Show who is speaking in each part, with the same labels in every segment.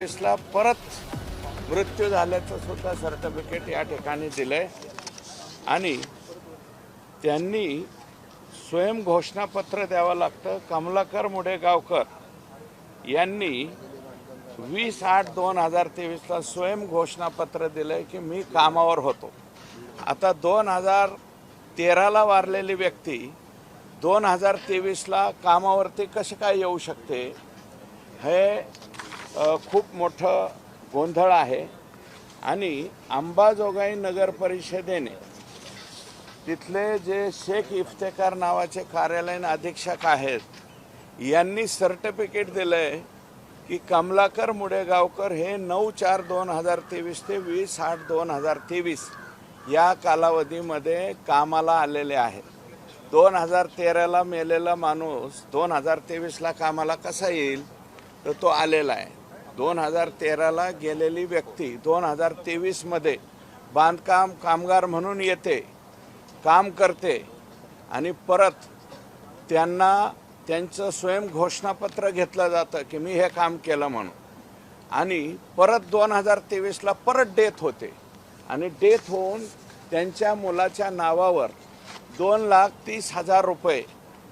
Speaker 1: ला परत मृत्यू झाल्याचं सुद्धा सर्टिफिकेट या ठिकाणी दिलंय आणि त्यांनी स्वयं घोषणापत्र द्यावं लागतं। कमलाकर मुडेगावकर यांनी 20/8/2023 ला स्वयं घोषणापत्र दिलंय की मी कामावर होतो। आता 2013 ला वारलेली व्यक्ती 2023 ला कामावरती कशी काय येऊ शकते? हे खूप मोठं गोंधळ आहे आणि अंबाजोगाई नगर परिषदेने तिथले जे शेख इफ्तेकार नावाचे कार्यालयीन अधीक्षक आहेत यांनी सर्टिफिकेट दिलंय की कमलाकर मुडेगावकर हे 9/4/2023 ते 20/8/2023 या कालावधीमध्ये कामाला आलेले आहेत। 2013 ला मेलेला माणूस 2023 ला कामाला कसा येईल? तर तो आलेला आहे। 2013 ला गेलेली व्यक्ती 2023 मध्ये बांधकाम कामगार म्हणून येते, काम करते आणि परत त्यांना त्यांचं स्वयं घोषणापत्र घेतलं जातं की मी हे काम केलं म्हणून, आणि परत 2023 ला परत डेथ होते आणि डेथ होऊन त्यांच्या मुलाच्या नावावर 2,30,000 रुपये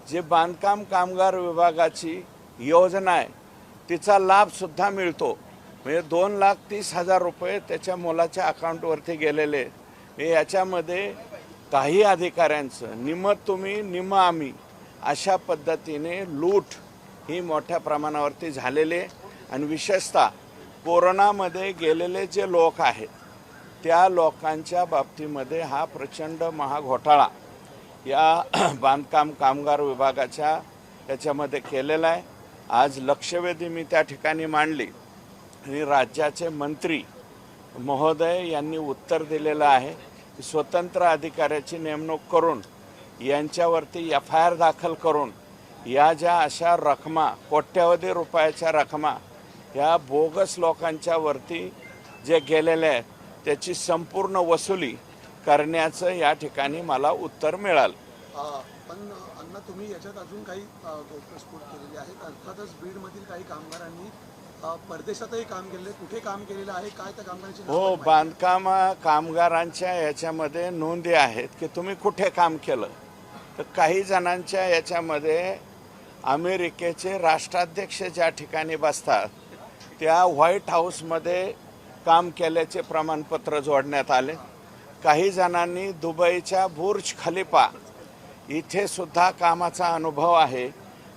Speaker 1: जे बांधकाम कामगार विभागाची योजना आहे तिचा लाभ सुद्धा मिळतो। म्हणजे 2,30,000 रुपये त्याच्या मुलाच्या अकाउंटवरती गेलेले। याच्यामध्ये काही अधिकाऱ्यांचं निम्म तुम्ही निम्म आम्ही अशा पद्धतीने लूट ही मोठ्या प्रमाणावरती झालेले आणि विशेषतः कोरोनामध्ये गेलेले जे लोक आहेत त्या लोकांच्या बाबतीमध्ये हा प्रचंड महाघोटाळा या बांधकाम कामगार विभागाच्या याच्यामध्ये केलेला आहे। आज लक्षवेधी मी त्या ठिकाणी मांडली आणि राज्याचे मंत्री महोदय यांनी उत्तर दिलेलं आहे की स्वतंत्र अधिकाऱ्याची नेमणूक करून यांच्यावरती FIR दाखल करून या ज्या अशा रकमा कोट्यवधी रुपयाच्या रकमा या बोगस लोकांच्यावरती जे गेलेले आहेत त्याची संपूर्ण वसुली करण्याचं या ठिकाणी मला उत्तर मिळालं।
Speaker 2: पण अण्णा, तुम्ही याच्यात अजून काही घटस्फोट केलेले आहेत। अर्थातच बीडमधील काही कामगारांनी परदेशातही काम केले, कुठे काम केलेलं आहे, काय त्या कामगारांची
Speaker 1: हो, बांधकाम कामगारांच्या याच्यामध्ये नोंदी आहेत की तुम्ही कुठे काम केलं। तर काही जणांच्या याच्यामध्ये अमेरिकेचे राष्ट्राध्यक्ष ज्या ठिकाणी बसतात त्या व्हाईट हाऊसमध्ये काम केल्याचे प्रमाणपत्र जोडण्यात आले। काही जणांनी दुबईच्या बुर्ज खलिफा इथे सुद्धा कामाचा अनुभव आहे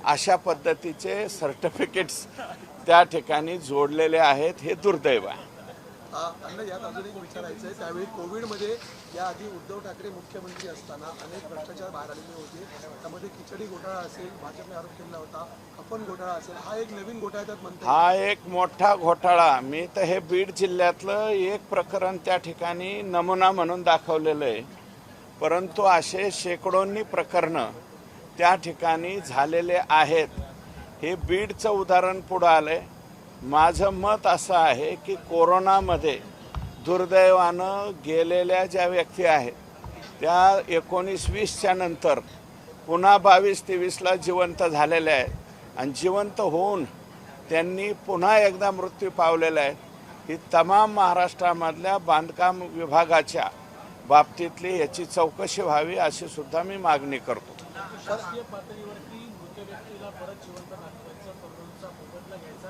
Speaker 1: अशा पद्धतीचे सर्टिफिकेट्स त्या ठिकाणी जोडलेले आहेत। हे दुर्दैव आहे।
Speaker 2: अण्णा, यात अजून एक विचारायचं आहे, त्यावेळी कोविडमध्ये याआधी उद्धव ठाकरे मुख्यमंत्री असताना अनेक भ्रष्टाचार बाहेर आलेले होते। त्यामध्ये खिचडी घोटाळा असेल, भाजपने आरोप केला होता, अपन घोटाळा असेल, हा एक नवीन घोटाळा त्यात म्हणतात।
Speaker 1: हा एक मोठा घोटाळा। मी तर हे बीड जिल्ह्यातलं एक प्रकरण त्या ठिकाणी नमुना म्हणून दाखवलेलं आहे, परंतु असे शेकडोंनी प्रकरणं त्या ठिकाणी झालेले आहेत। हे बीडचं उदाहरण पुढं आलंय। माझं मत असं आहे की कोरोनामध्ये दुर्दैवानं गेलेल्या ज्या व्यक्ती आहेत त्या 19-20च्या नंतर पुन्हा 22-23 ला जिवंत झालेल्या आहेत आणि जिवंत होऊन त्यांनी पुन्हा एकदा मृत्यू पावलेला आहे। ही तमाम महाराष्ट्रामधल्या बांधकाम विभागाच्या बाबतीतली याची चौकशी व्हावी अशी सुद्धा मी मागणी करतो।
Speaker 3: शासकीय पातळीवरती मृत व्यक्तीला परत जिवंत नागरिकांचा तरुणांचा मोबदला घ्यायचा